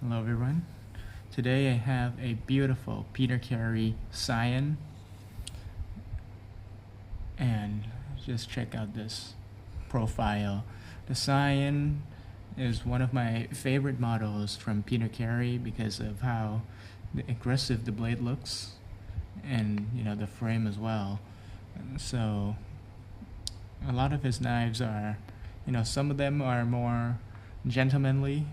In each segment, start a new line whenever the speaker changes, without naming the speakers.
Hello everyone. Today I have a beautiful Carey Scion, and just check out this profile. The Scion is one of my favorite models from Carey because of how aggressive the blade looks, and the frame as well. So a lot of his knives are, some of them are more gentlemanly,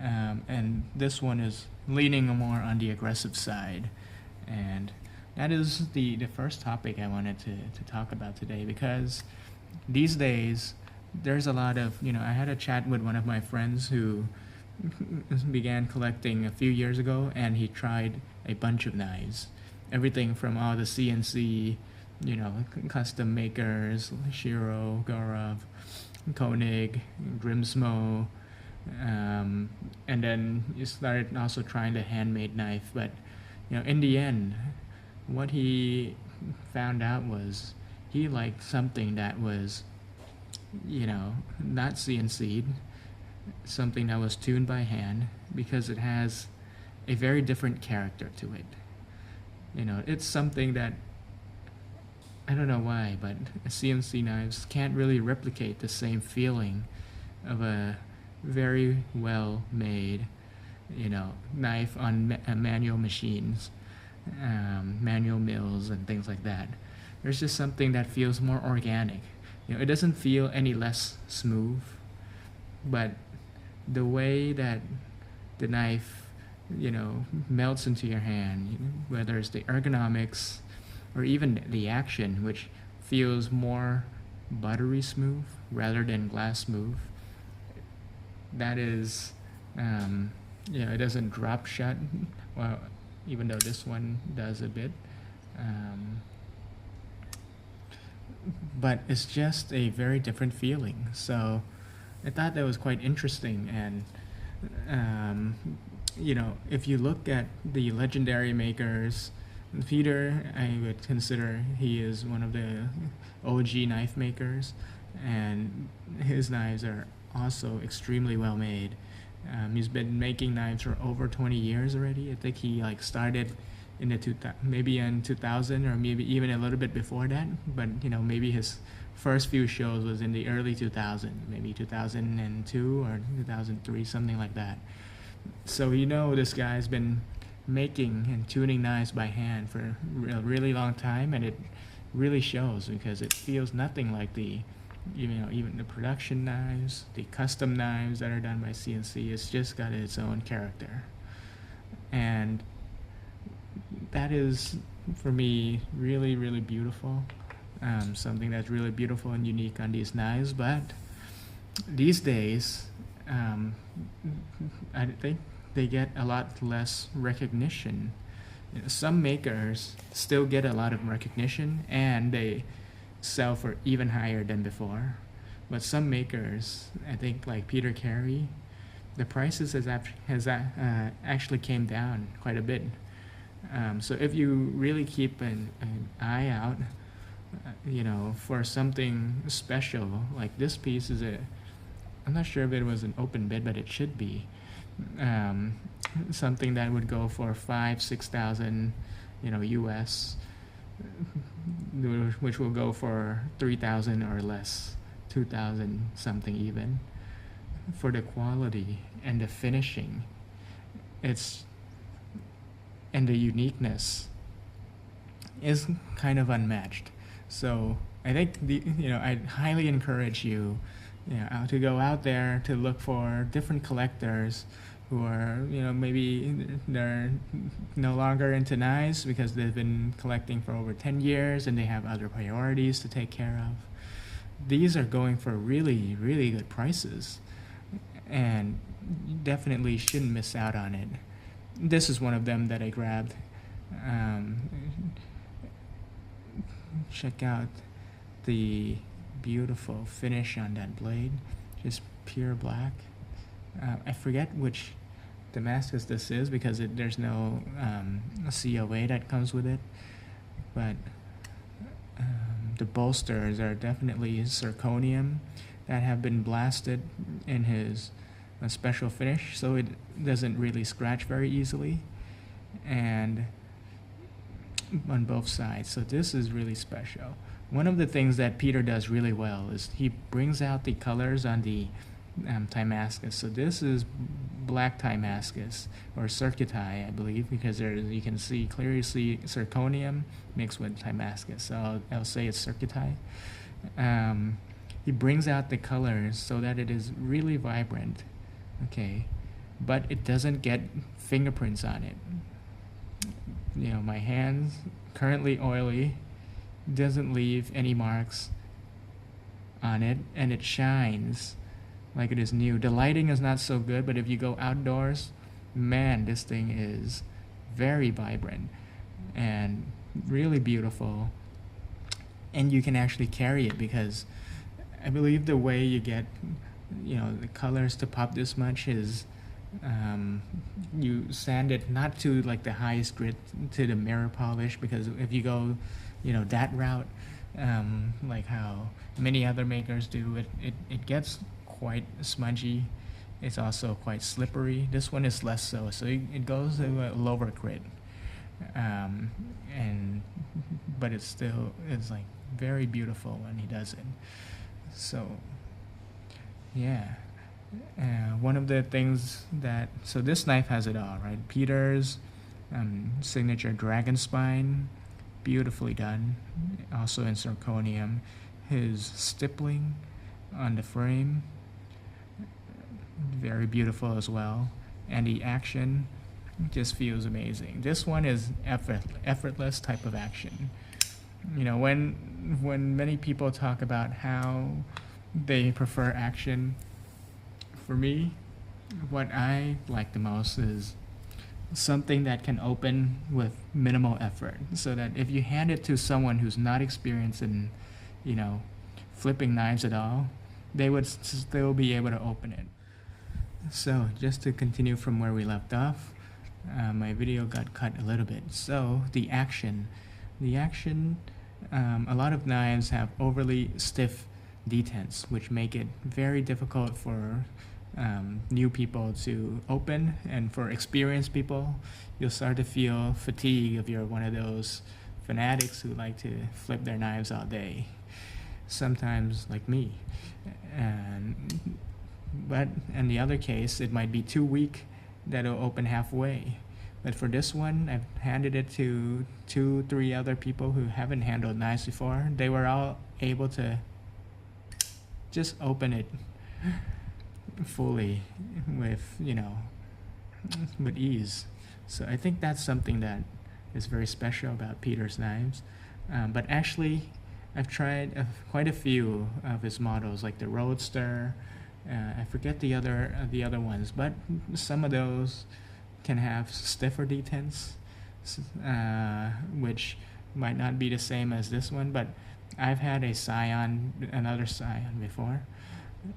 and this one is leaning more on the aggressive side. And that is the first topic I wanted to talk about today, because these days there's a lot of, I had a chat with one of my friends who began collecting a few years ago, and he tried a bunch of knives. Everything from all the CNC, custom makers, Shiro, Gorov, Koenig, Grimsmo, and then he started also trying the handmade knife. But in the end, what he found out was he liked something that was, not CNC'd, something that was tuned by hand, because it has a very different character to it. It's something that, I don't know why, but CNC knives can't really replicate the same feeling of a very well made, knife on manual machines, manual mills, and things like that. There's just something that feels more organic. It doesn't feel any less smooth, but the way that the knife, melts into your hand, whether it's the ergonomics or even the action, which feels more buttery smooth rather than glass smooth. That is, it doesn't drop shut. Well, even though this one does a bit. But it's just a very different feeling. So I thought that was quite interesting. And if you look at the legendary makers, Peter, I would consider he is one of the OG knife makers, and his knives are also extremely well made. He's been making knives for over 20 years already. I think he started in the maybe in 2000, or maybe even a little bit before that. But maybe his first few shows was in the early 2000s, maybe 2002 or 2003, something like that. So this guy's been making and tuning knives by hand for a really long time, and it really shows, because it feels nothing like the even the production knives, the custom knives that are done by CNC. It's just got its own character, and that is, for me, really, really beautiful. Something that's really beautiful and unique on these knives. But these days, I think they get a lot less recognition. Some makers still get a lot of recognition, and they sell for even higher than before. But some makers, I think like Peter Carey, the prices has actually came down quite a bit. So if you really keep an eye out, for something special, like this piece is I'm not sure if it was an open bid, but it should be. Something that would go for 5,000-6,000, US, which will go for 3,000 or less, 2,000 something even. For the quality and the finishing, it's and the uniqueness is kind of unmatched. So I think I'd highly encourage you, to go out there to look for different collectors who are, maybe they're no longer into knives because they've been collecting for over 10 years and they have other priorities to take care of. These are going for really, really good prices, and you definitely shouldn't miss out on it. This is one of them that I grabbed. Check out the beautiful finish on that blade, just pure black. I forget which Damascus this is, because there's no COA that comes with it, but the bolsters are definitely zirconium that have been blasted in his a special finish, so it doesn't really scratch very easily, and on both sides. So this is really special. One of the things that Peter does really well is he brings out the colors on the Timascus. So this is black Timascus, or Circuti, I believe, because there you can clearly see zirconium mixed with Timascus. So I'll say it's Circuti. He brings out the colors so that it is really vibrant, okay, but it doesn't get fingerprints on it. You know, my hands, currently oily, doesn't leave any marks on it, and it shines like it is new. The lighting is not so good, but if you go outdoors, man, this thing is very vibrant and really beautiful, and you can actually carry it, because I believe the way you get, you know, the colors to pop this much is you sand it not to like the highest grit to the mirror polish, because if you go, you know, that route, like how many other makers do, it gets quite smudgy. It's also quite slippery. This one is less so, so it goes to a lower grit, but it's like very beautiful when he does it. So yeah, one of the things so this knife has it all, right? Peter's signature dragon spine, beautifully done, also in zirconium. His stippling on the frame, very beautiful as well, and the action just feels amazing. This one is effortless type of action. You know, when many people talk about how they prefer action, for me, what I like the most is something that can open with minimal effort, so that if you hand it to someone who's not experienced in, you know, flipping knives at all, they would still be able to open it. So just to continue from where we left off, my video got cut a little bit. So the action, a lot of knives have overly stiff detents, which make it very difficult for new people to open, and for experienced people, you'll start to feel fatigue if you're one of those fanatics who like to flip their knives all day. Sometimes, like me. But in the other case, it might be too weak that it'll open halfway. But for this one, I've handed it to 2-3 other people who haven't handled knives before. They were all able to just open it fully with, you know, with ease. So I think that's something that is very special about Peter's knives. But actually, I've tried quite a few of his models, like the Roadster. I forget the other ones, but some of those can have stiffer detents, which might not be the same as this one. But I've had another Scion before,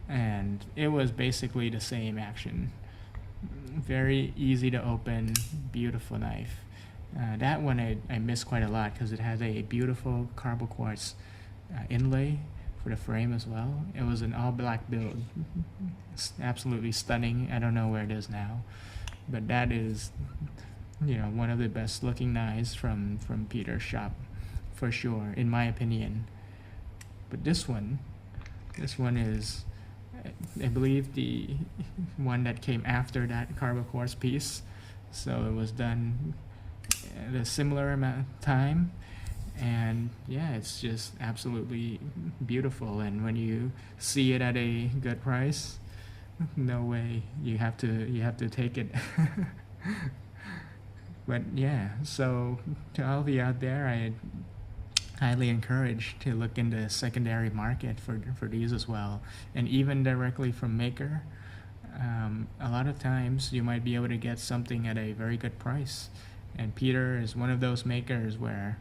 and it was basically the same action. Very easy to open, beautiful knife. That one I miss quite a lot because it has a beautiful carbon quartz inlay for the frame as well. It was an all black build. It's absolutely stunning. I don't know where it is now, but that is, you know, one of the best looking knives from Peter's shop, for sure, in my opinion. But this one is, I believe, the one that came after that carbon quartz piece. So it was done at a similar amount of time. And yeah, it's just absolutely beautiful. And when you see it at a good price, no way, you have to take it. But yeah, so to all of you out there, I highly encourage to look into secondary market for these as well, and even directly from maker. A lot of times you might be able to get something at a very good price, and Peter is one of those makers where,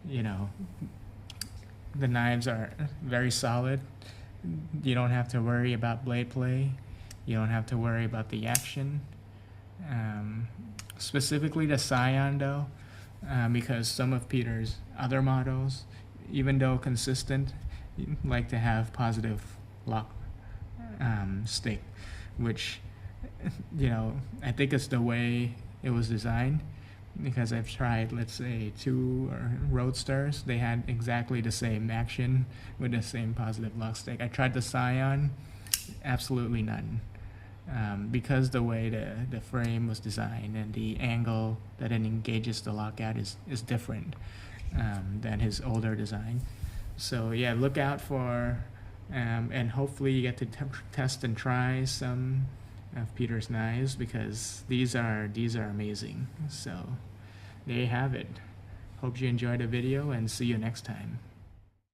you know, the knives are very solid. You don't have to worry about blade play. You don't have to worry about the action. Specifically the Scion though, because some of Peter's other models, even though consistent, like to have positive lock stick, which you know, I think it's the way it was designed, because I've tried, let's say, two Roadsters. They had exactly the same action with the same positive lock stick. I tried the Scion, absolutely none. Because the way the frame was designed and the angle that it engages the lock at is different than his older design. So yeah, look out for, and hopefully you get to test and try some of Peter's knives, because these are amazing. So there you have it. Hope you enjoyed the video, and see you next time.